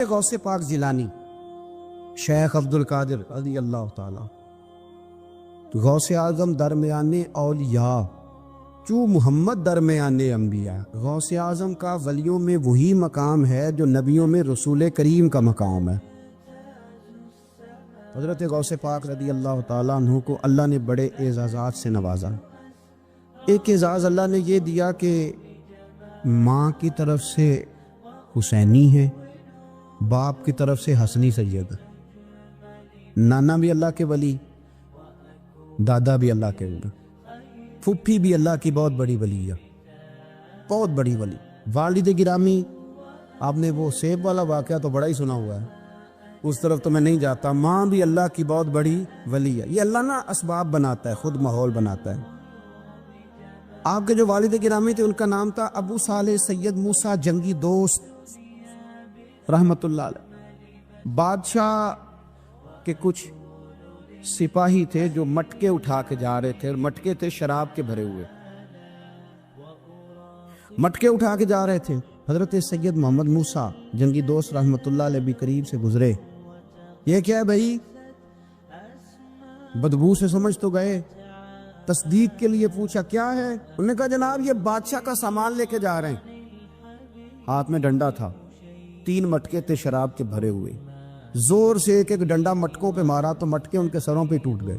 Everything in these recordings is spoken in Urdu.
غوث پاک جیلانی شیخ عبد القادر رضی اللہ تعالی غوث اعظم درمیان اولیاء چو محمد درمیان انبیاء. غوث اعظم کا ولیوں میں وہی مقام ہے جو نبیوں میں رسول کریم کا مقام ہے. حضرت غوث پاک رضی اللہ تعالیٰ عنہ کو اللہ نے بڑے اعزازات سے نوازا. ایک اعزاز اللہ نے یہ دیا کہ ماں کی طرف سے حسینی ہے، باپ کی طرف سے حسنی سید. نانا بھی اللہ کے ولی، دادا بھی اللہ کے ولی، پھپھی بھی اللہ کی بہت بڑی ولی ہے، بہت بڑی ولی. والد گرامی، آپ نے وہ سیب والا واقعہ تو بڑا ہی سنا ہوا ہے، اس طرف تو میں نہیں جاتا. ماں بھی اللہ کی بہت بڑی ولی ہے. یہ اللہ نا اسباب بناتا ہے، خود ماحول بناتا ہے. آپ کے جو والد گرامی تھے ان کا نام تھا ابو صالح سید موسیٰ جنگی دوست رحمت اللہ علیہ. بادشاہ کے کچھ سپاہی تھے جو مٹکے اٹھا کے جا رہے تھے، اور مٹکے تھے شراب کے بھرے ہوئے، مٹکے اٹھا کے جا رہے تھے. حضرت سید محمد موسیٰ جنگی دوست رحمت اللہ علیہ بھی قریب سے گزرے. یہ کیا ہے بھائی؟ بدبو سے سمجھ تو گئے. تصدیق کے لیے پوچھا کیا ہے؟ انہوں نے کہا جناب یہ بادشاہ کا سامان لے کے جا رہے ہیں. ہاتھ میں ڈنڈا تھا، 3 مٹکے تھے شراب کے بھرے ہوئے. زور سے ایک ایک ڈنڈا مٹکوں پہ مارا تو مٹکے ان کے سروں پہ ٹوٹ گئے.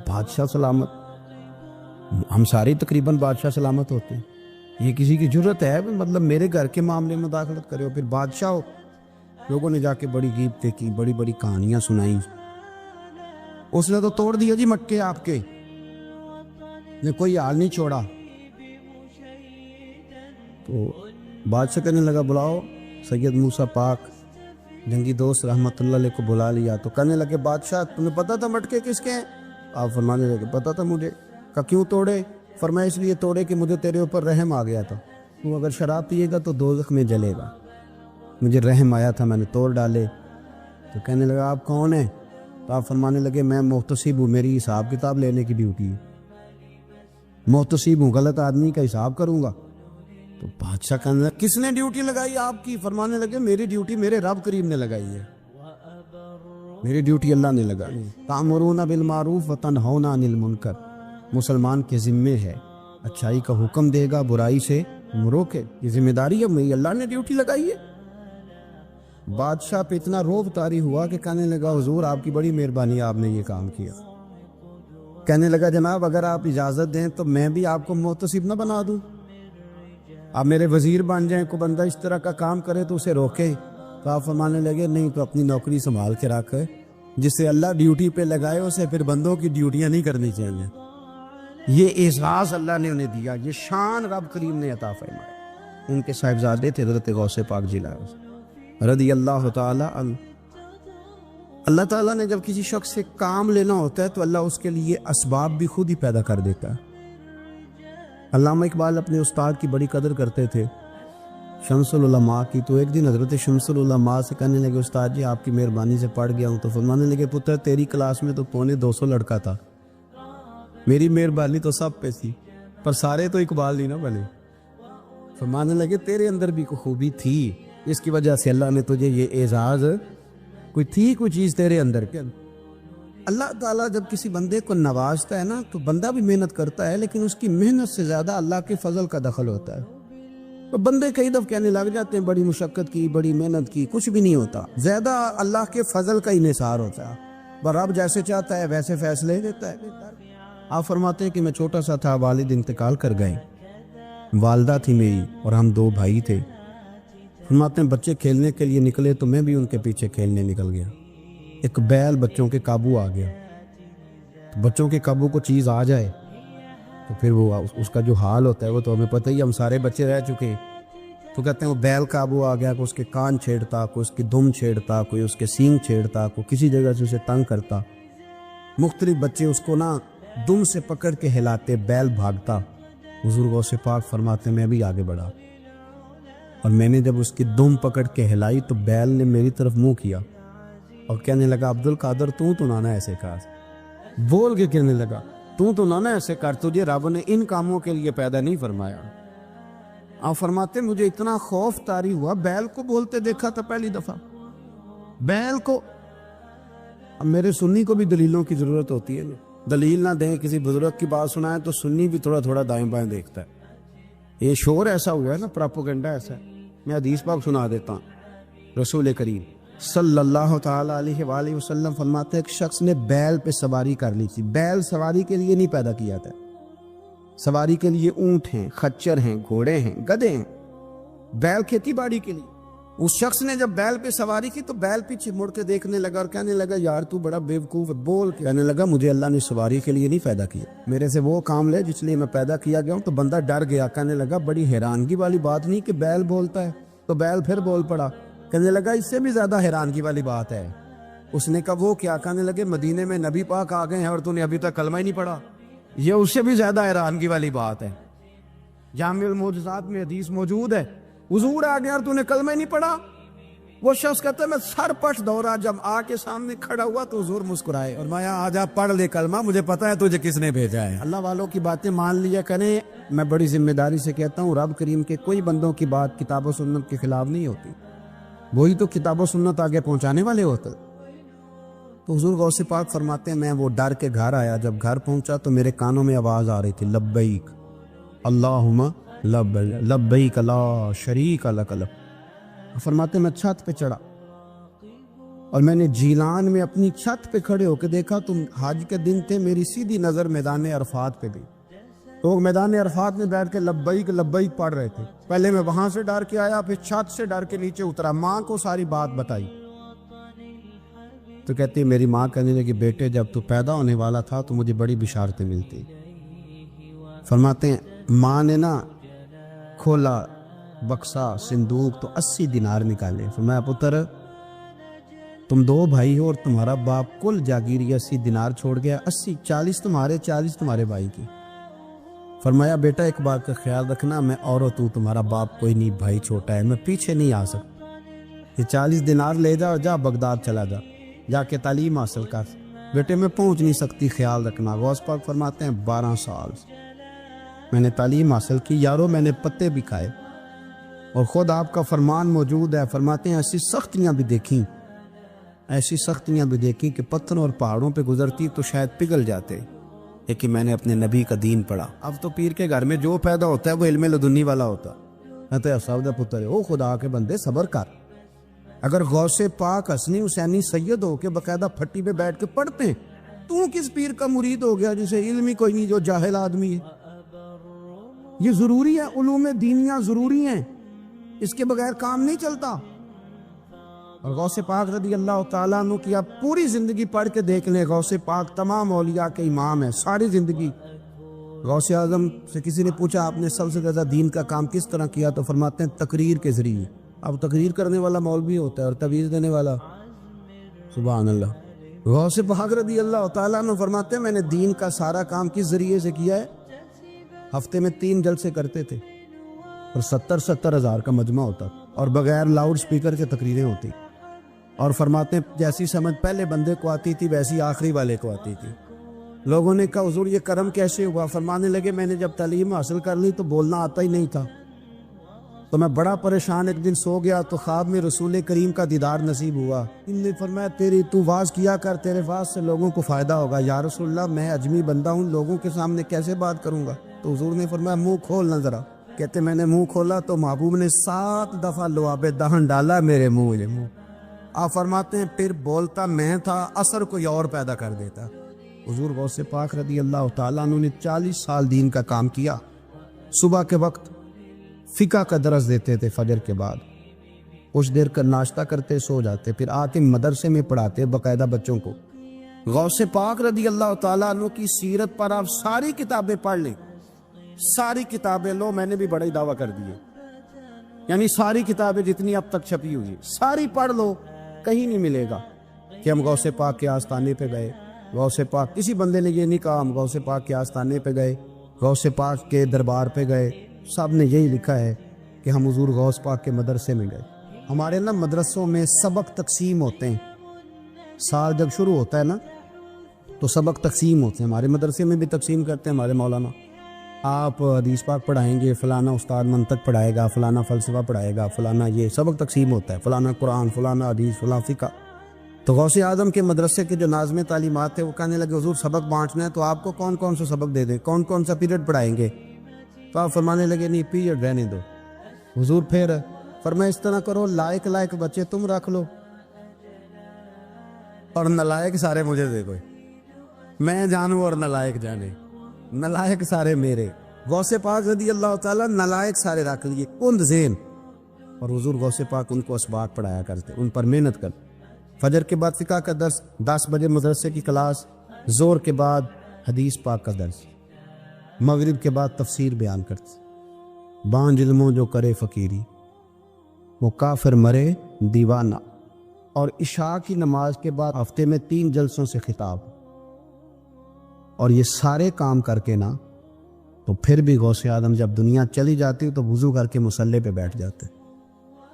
بادشاہ سلامت. ہم سارے تقریباً بادشاہ سلامت ہوتے ہیں. یہ کسی کی جرت ہے مطلب میرے گھر کے معاملے میں مداخلت کرے ہو؟ پھر بادشاہ ہو. لوگوں نے جا کے بڑی غیبتیں کی، بڑی بڑی کہانیاں سنائیں. اس نے تو توڑ دیا جی مٹکے آپ کے، نے کوئی حال نہیں چھوڑا. تو بادشاہ کہنے لگا بلاؤ سید موسیٰ پاک جنگی دوست رحمت اللہ علیہ کو بلا لیا. تو کہنے لگے بادشاہ تمہیں پتا تھا مٹکے کس کے ہیں؟ آپ فرمانے لگے پتا تھا مجھے. کہا کیوں توڑے؟ فرمایا اس لیے توڑے کہ مجھے تیرے اوپر رحم آ گیا تھا. تو اگر شراب پیے گا تو دوزخ میں جلے گا. مجھے رحم آیا تھا، میں نے توڑ ڈالے. تو کہنے لگا آپ کون ہیں؟ تو آپ فرمانے لگے میں محتسب ہوں، میری حساب کتاب لینے کی ڈیوٹی ہے. محتسب ہوں، غلط آدمی کا حساب کروں گا. تو بادشاہ کہنے لگا کس نے ڈیوٹی لگائی آپ کی؟ فرمانے لگے میری ڈیوٹی میرے رب کریم نے لگائی ہے، میری ڈیوٹی اللہ نے لگائی. تأمرون بالمعروف وتنہون عن المنکر. مسلمان کے ذمے ہے اچھائی کا حکم دے گا، برائی سے روکے. یہ ذمہ داری ہے، میری اللہ نے ڈیوٹی لگائی ہے. بادشاہ پہ اتنا روب طاری ہوا کہ کہنے لگا حضور آپ کی بڑی مہربانی، آپ نے یہ کام کیا. کہنے لگا جناب اگر آپ اجازت دیں تو میں بھی آپ کو محتسب نہ بنا دوں، آپ میرے وزیر بن جائیں. کوئی بندہ اس طرح کا کام کرے تو اسے روکے. تو آپ فرمانے لگے نہیں، تو اپنی نوکری سنبھال کے رکھ، جسے اللہ ڈیوٹی پہ لگائے اسے پھر بندوں کی ڈیوٹیاں نہیں کرنی چاہیے. یہ اعزاز اللہ نے انہیں دیا، یہ شان رب کریم نے عطا فرمایا. ان کے صاحبزادے تھے حضرت غوث پاک جیلانی رضی اللہ تعالی عنہ. اللہ تعالیٰ نے جب کسی شخص سے کام لینا ہوتا ہے تو اللہ اس کے لیے اسباب بھی خود ہی پیدا کر دیتا ہے. علامہ اقبال اپنے استاد کی بڑی قدر کرتے تھے، شمس العلماء کی. تو ایک دن حضرت شمس العلماء سے کہنے لگے استاد جی آپ کی مہربانی سے پڑھ گیا ہوں. تو فرمانے لگے پتر تیری کلاس میں تو 250 لڑکا تھا، میری مہربانی تو سب پہ تھی، پر سارے تو اقبال نہیں نہ بنے. فرمانے لگے تیرے اندر بھی کوئی خوبی تھی، اس کی وجہ سے اللہ نے تجھے یہ اعزاز، کوئی چیز تیرے اندر. اللہ تعالیٰ جب کسی بندے کو نوازتا ہے نا تو بندہ بھی محنت کرتا ہے، لیکن اس کی محنت سے زیادہ اللہ کے فضل کا دخل ہوتا ہے. تو بندے کئی دفعہ کہنے لگ جاتے ہیں بڑی مشقت کی، بڑی محنت کی، کچھ بھی نہیں ہوتا. زیادہ اللہ کے فضل کا انحصار ہوتا ہے. رب جیسے چاہتا ہے ویسے فیصلے دیتا ہے. آپ فرماتے ہیں کہ میں چھوٹا سا تھا، والد انتقال کر گئے، والدہ تھی میری اور ہم 2 بھائی تھے. فرماتے ہیں بچے کھیلنے کے لیے نکلے تو میں بھی ان کے پیچھے کھیلنے نکل گیا. ایک بیل بچوں کے قابو آ گیا. تو بچوں کے قابو کو چیز آ جائے تو پھر وہ اس کا جو حال ہوتا ہے وہ تو ہمیں پتہ ہی، ہم سارے بچے رہ چکے. تو کہتے ہیں وہ بیل قابو آ گیا، کوئی اس کے کان چھیڑتا، کوئی اس کی دم چھیڑتا، کوئی اس کے سینگ چھیڑتا، کوئی کسی جگہ سے اسے تنگ کرتا. مختلف بچے اس کو نا دم سے پکڑ کے ہلاتے، بیل بھاگتا. حضور غوث پاک فرماتے میں بھی آگے بڑھا، اور میں نے جب اس کی دم پکڑ کے ہلائی تو بیل نے میری طرف منہ کیا اور کہنے لگا عبد القادر تو نانا ایسے کر. بول کے کہنے لگا تو نانا ایسے کر، تجھے رب نے ان کاموں کے لیے پیدا نہیں فرمایا. آپ فرماتے مجھے اتنا خوف طاری ہوا، بیل کو بولتے دیکھا تھا پہلی دفعہ، بیل کو۔ اب میرے سنی کو بھی دلیلوں کی ضرورت ہوتی ہے نا، دلیل نہ دیں، کسی بزرگ کی بات سنائیں تو سنی بھی تھوڑا تھوڑا دائیں بائیں دیکھتا ہے۔ یہ شور ایسا ہوا ہے نا، پراپوگنڈا ایسا ہے۔ میں حدیث پاک سنا دیتا ہوں۔ رسول کریم صلی اللہ تعالی علیہ وآلہ وسلم فرماتے ہیں ایک شخص نے بیل پہ سواری کر لی تھی۔ بیل سواری کے لیے نہیں پیدا کیا تھا، سواری کے لیے اونٹ ہیں، خچر ہیں، گھوڑے ہیں، گدھے ہیں، بیل کھیتی باڑی کے لیے۔ اس شخص نے جب بیل پہ سواری کی تو بیل پیچھے مڑ کے دیکھنے لگا اور کہنے لگا یار تو بڑا بیوقوف ہے، بول کے کہنے لگا مجھے اللہ نے سواری کے لیے نہیں پیدا کیا، میرے سے وہ کام لے جس لیے میں پیدا کیا گیا ہوں۔ تو بندہ ڈر گیا، کہنے لگا بڑی حیرانگی والی بات نہیں کہ بیل بولتا ہے، تو بیل پھر بول پڑا۔ کہنے لگا اس سے بھی زیادہ حیرانگی والی بات ہے۔ اس نے کہا وہ کیا؟ کہنے لگے مدینے میں نبی پاک آ گئے ہیں اور تو نے ابھی تک کلمہ ہی نہیں پڑھا، یہ اس سے بھی زیادہ حیرانگی والی بات ہے۔ جامع المعجزات میں حدیث موجود ہے، حضور آ گیا اور تو نے کلمہ ہی نہیں پڑھا۔ وہ شخص کہتا ہے میں سر پٹ دوڑا، جب آ کے سامنے کھڑا ہوا تو حضور مسکرائے اور مایا آجا پڑھ لے کلمہ، مجھے پتا ہے تجھے کس نے بھیجا ہے۔ اللہ والوں کی باتیں مان لیا کریں۔ میں بڑی ذمہ داری سے کہتا ہوں رب کریم کے کوئی بندوں کی بات کتاب و سنت کے خلاف نہیں ہوتی، وہی تو کتاب و سنت آگے پہنچانے والے ہوتے۔ تو حضور غوث پاک فرماتے ہیں میں وہ ڈر کے گھر آیا، جب گھر پہنچا تو میرے کانوں میں آواز آ رہی تھی لبیک اللہم لبیک لا شریک لک لبیک۔ فرماتے میں چھت پہ چڑھا اور میں نے جیلان میں اپنی چھت پہ کھڑے ہو کے دیکھا، تم حج کے دن تھے، میری سیدھی نظر میدان عرفات پہ گئی۔ لوگ میدان عرفات میں بیٹھ کے لبیک لبیک پڑھ رہے تھے۔ پہلے میں وہاں سے ڈر کے آیا، پھر چھت سے ڈر کے نیچے اترا، ماں کو ساری بات بتائی تو کہتی میری ماں کہنے لگی بیٹے جب تو پیدا ہونے والا تھا تو مجھے بڑی بشارتیں ملتی۔ فرماتے ہیں ماں نے نا کھولا بکسا صندوق تو 80 دینار نکالے۔ فرمایا پتر تم 2 بھائی ہو اور تمہارا باپ کل جاگیری 80 دینار چھوڑ گیا، 80 40 تمہارے 40 تمہارے بھائی کی۔ فرمایا بیٹا ایک بات کا خیال رکھنا، میں اور تو تمہارا باپ کوئی نہیں، بھائی چھوٹا ہے، میں پیچھے نہیں آ سکتا، یہ 40 دینار لے جا اور جا بغداد چلا جا، جا کے تعلیم حاصل کر، بیٹے میں پہنچ نہیں سکتی، خیال رکھنا۔ غوث پاک فرماتے ہیں 12 سال میں نے تعلیم حاصل کی یارو، میں نے پتے بھی کھائے اور خود آپ کا فرمان موجود ہے۔ فرماتے ہیں ایسی سختیاں بھی دیکھیں، ایسی سختیاں بھی دیکھیں کہ پتھروں اور پہاڑوں پہ گزرتی تو شاید پگھل جاتے، لیکن میں نے اپنے نبی کا دین پڑھا۔ اب تو پیر کے گھر میں جو پیدا ہوتا ہے وہ علم لدنی والا ہوتا ہے۔ سعودہ پتر ہے، او خدا کے بندے صبر کر۔ اگر غوث پاک حسنی حسینی سید ہو کے باقاعدہ پھٹی پہ بیٹھ کے پڑھتے ہیں، تو کس پیر کا مرید ہو گیا جسے علم ہی کوئی نہیں، جو جاہل آدمی ہے؟ یہ ضروری ہے، علوم دینیاں ضروری ہیں، اس کے بغیر کام نہیں چلتا۔ اور غوث پاک رضی اللہ تعالیٰ عنہ کی آپ پوری زندگی پڑھ کے دیکھ لیں، غوث پاک تمام اولیاء کے امام ہیں، ساری زندگی۔ غوث اعظم سے کسی نے پوچھا آپ نے سب سے زیادہ دین کا کام کس طرح کیا، تو فرماتے ہیں تقریر کے ذریعے۔ اب تقریر کرنے والا مولوی ہوتا ہے اور تویز دینے والا، سبحان اللہ۔ غوث پاک رضی اللہ تعالیٰ عنہ فرماتے ہیں میں نے دین کا سارا کام کس ذریعے سے کیا ہے؟ ہفتے میں 3 جلسے کرتے تھے اور 70 ہزار کا مجمع ہوتا اور بغیر لاؤڈ سپیکر کے تقریریں ہوتی، اور فرماتے ہیں جیسی سمجھ پہلے بندے کو آتی تھی ویسی آخری والے کو آتی تھی۔ لوگوں نے کہا حضور یہ کرم کیسے ہوا؟ فرمانے لگے میں نے جب تعلیم حاصل کر لی تو بولنا آتا ہی نہیں تھا، تو میں بڑا پریشان ایک دن سو گیا تو خواب میں رسول کریم کا دیدار نصیب ہوا۔ ان نے فرمایا تو واز کیا کر، تیرے واز سے لوگوں کو فائدہ ہوگا۔ یا رسول اللہ میں اجمی بندہ ہوں، لوگوں کے سامنے کیسے بات کروں گا؟ تو حضور نے فرمایا منہ کھولنا ذرا۔ کہتے میں نے منہ کھولا تو محبوب نے 7 دفعہ لعاب دہن ڈالا میرے منہ۔ آپ فرماتے ہیں پھر بولتا میں تھا، اثر کوئی اور پیدا کر دیتا۔ حضور غوث پاک رضی اللہ تعالیٰ عنہ نے 40 سال دین کا کام کیا۔ صبح کے وقت فقہ کا درس دیتے تھے، فجر کے بعد کچھ دیر کا ناشتہ کرتے سو جاتے، پھر آ کے مدرسے میں پڑھاتے باقاعدہ بچوں کو۔ غوث پاک رضی اللہ تعالیٰ عنہ کی سیرت پر آپ ساری کتابیں پڑھ لیں، ساری کتابیں لو، میں نے بھی بڑا ہی دعویٰ کر دیے، یعنی ساری کتابیں جتنی اب تک چھپی ہوئی ساری پڑھ لو، کہیں نہیں ملے گا کہ ہم غوث پاک کے آستانے پہ گئے۔ غوث پاک کسی بندے نے یہ نہیں کہا ہم غوث پاک کے آستانے پہ گئے، غوث پاک کے دربار پہ گئے، سب نے یہی لکھا ہے کہ ہم حضور غوث پاک کے مدرسے میں گئے۔ ہمارے نا مدرسوں میں سبق تقسیم ہوتے ہیں، سال جب شروع ہوتا ہے نا تو سبق تقسیم ہوتے ہیں، ہمارے مدرسے میں بھی تقسیم کرتے ہیں ہمارے مولانا۔ آپ حدیث پاک پڑھائیں گے، فلانا استاد منطق پڑھائے گا، فلانا فلسفہ پڑھائے گا، فلانا یہ سبق تقسیم ہوتا ہے، فلانا قرآن، فلانا حدیث، فلاں فقہ۔ تو غوث اعظم کے مدرسے کے جو ناظم تعلیمات تھے وہ کہنے لگے حضور سبق بانٹنا ہے تو آپ کو کون کون سا سبق دے دیں، کون کون سا پیریڈ پڑھائیں گے؟ تو آپ فرمانے لگے نہیں، پیریڈ رہنے دو۔ حضور پھر فرمایا اس طرح کرو، لائق بچے تم رکھ لو اور نالائق سارے مجھے دے دو، میں جانوں اور نالائق جانے، نالائق سارے میرے۔ غوث پاک رضی اللہ تعالیٰ نالائق سارے رکھ لیے، کند ذہن، اور حضور غوث پاک ان کو اسباق پڑھایا کرتے، ان پر محنت کر۔ فجر کے بعد فقہ کا درس، 10 بجے مدرسے کی کلاس، زور کے بعد حدیث پاک کا درس، مغرب کے بعد تفسیر بیان کرتے۔ بانج علموں جو کرے فقیری، وہ کافر مرے دیوانہ۔ اور عشاء کی نماز کے بعد ہفتے میں 3 جلسوں سے خطاب، اور یہ سارے کام کر کے نا تو پھر بھی غوث اعظم جب دنیا چلی جاتی تو وضو کر کے مصلی پہ بیٹھ جاتے،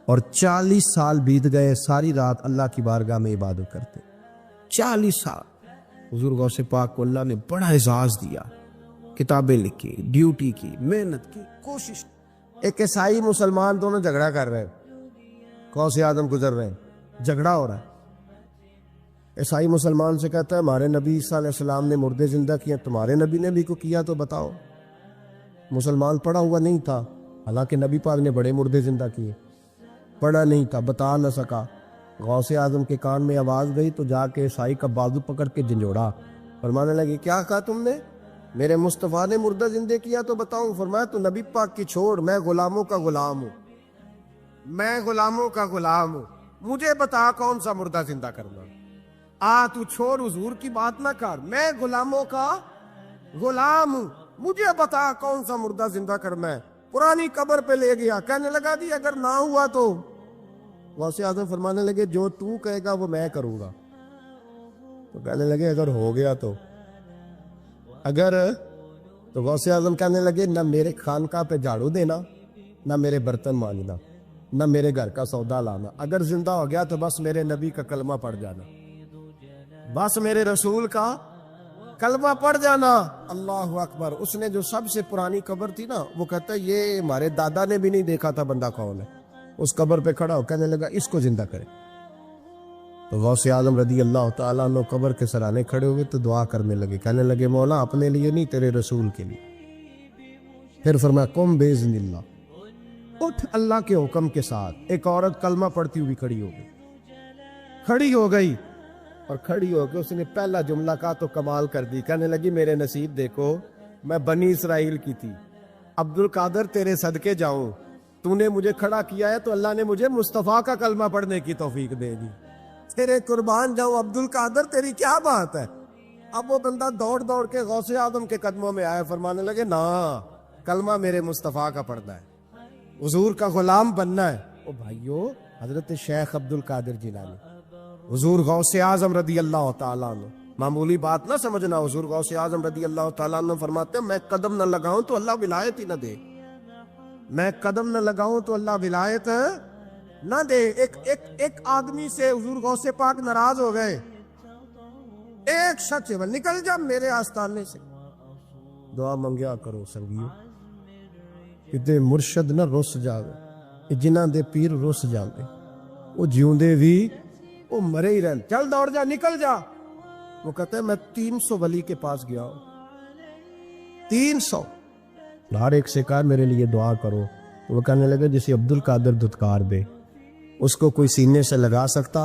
اور 40 سال بیت گئے، ساری رات اللہ کی بارگاہ میں عبادت کرتے۔ 40 سال حضور غوث پاک کو اللہ نے بڑا اعزاز دیا، کتابیں لکھی، ڈیوٹی کی، محنت کی، کوشش۔ ایک عیسائی مسلمان دونوں جھگڑا کر رہے ہیں، غوث اعظم گزر رہے ہیں، جھگڑا ہو رہا ہے۔ عیسائی مسلمان سے کہتا ہے ہمارے نبی صلی اللہ علیہ وسلم نے مردے زندہ کیا، تمہارے نبی نے بھی کو کیا تو بتاؤ۔ مسلمان پڑھا ہوا نہیں تھا، حالانکہ نبی پاک نے بڑے مردے زندہ کیے، پڑھا نہیں تھا، بتا نہ سکا۔ غوث اعظم کے کان میں آواز گئی تو جا کے عیسائی کا بازو پکڑ کے جھنجھوڑا، فرمانے لگے کیا کہا تم نے؟ میرے مصطفیٰ نے مردہ زندہ کیا تو بتاؤں؟ فرمایا تو نبی پاک کی چھوڑ، میں غلاموں کا غلام ہوں، میں غلاموں کا غلام ہوں، مجھے بتا کون سا مردہ زندہ کرنا۔ تو چھوڑ، حضور کی بات نہ کر، میں غلاموں کا غلام ہوں، مجھے بتا کون سا مردہ زندہ کرنا ہے۔ پرانی قبر پہ لے گیا، کہنے لگا جی اگر نہ ہوا تو؟ غوث اعظم فرمانے لگے جو تو کہے گا وہ میں کروں گا۔ تو کہنے لگے اگر ہو گیا تو؟ تو غوث اعظم کہنے لگے نہ میرے خانقاہ پہ جھاڑو دینا، نہ میرے برتن مانجنا، نہ میرے گھر کا سودا لانا، اگر زندہ ہو گیا تو بس میرے نبی کا کلمہ پڑھ جانا، بس میرے رسول کا کلمہ پڑھ جانا۔ اللہ اکبر۔ اس نے جو سب سے پرانی قبر تھی نا، وہ کہتا ہے یہ ہمارے دادا نے بھی نہیں دیکھا تھا بندہ کون ہے، اس قبر پہ کھڑا ہو کہنے لگا اس کو زندہ کرے۔ تو غوث اعظم رضی اللہ تعالیٰ عنہ قبر کے سرانے کھڑے ہوئے تو دعا کرنے لگے، کہنے لگے مولا اپنے لیے نہیں، تیرے رسول کے لیے۔ پھر فرمایا قم باذن اللہ، اٹھ اللہ کے حکم کے ساتھ۔ ایک عورت کلمہ پڑھتی ہوئی کھڑی ہو گئی اور کھڑی ہو کے اس نے پہلا جملہ کہا تو کمال کر دی، کہنے لگی میرے نصیب دیکھو، میں بنی اسرائیل کی تھی، عبد القادر تیرے صدقے جاؤں، تو نے مجھے کھڑا کیا ہے تو اللہ نے مجھے مصطفیٰ کا کلمہ پڑھنے کی توفیق دے دی، تیرے قربان جاؤں عبد القادر، تیری کیا بات ہے۔ اب وہ بندہ دوڑ کے غوث اعظم کے قدموں میں آئے، فرمانے لگے نا کلمہ میرے مصطفیٰ کا پڑھنا ہے، حضور کا غلام بننا ہے۔ او بھائیو، حضرت شیخ عبد القادر جیلانی، حضور غوث اعظم رضی اللہ تعالیٰ عنہ، معمولی بات نہ سمجھنا، حضور غوث اعظم رضی اللہ تعالیٰ عنہ فرماتے ہیں میں قدم نہ لگاؤں تو اللہ ولایت ہی نہ دے، میں قدم نہ لگاؤں تو اللہ ولایت نہ دے۔ ایک آدمی سے حضور غوث پاک ناراض ہو گئے، ایک شخص نکل جا میرے آستانے سے۔ دعا منگیا کرو سنگیو، کہ مرشد نہ رس جاوے، جنہ دے پیر رس جاندے، وہ جیوندے بھی وہ مرے ہی رہن، چل دوڑ جا، نکل جا۔ وہ کہتا ہے میں 300 ولی کے پاس گیا ہوں، 300، ہر ایک سے کہا میرے لیے دعا کرو۔ وہ کہنے لگے جسے عبد القادر دھتکار دے، اس کو کوئی سینے سے لگا سکتا؟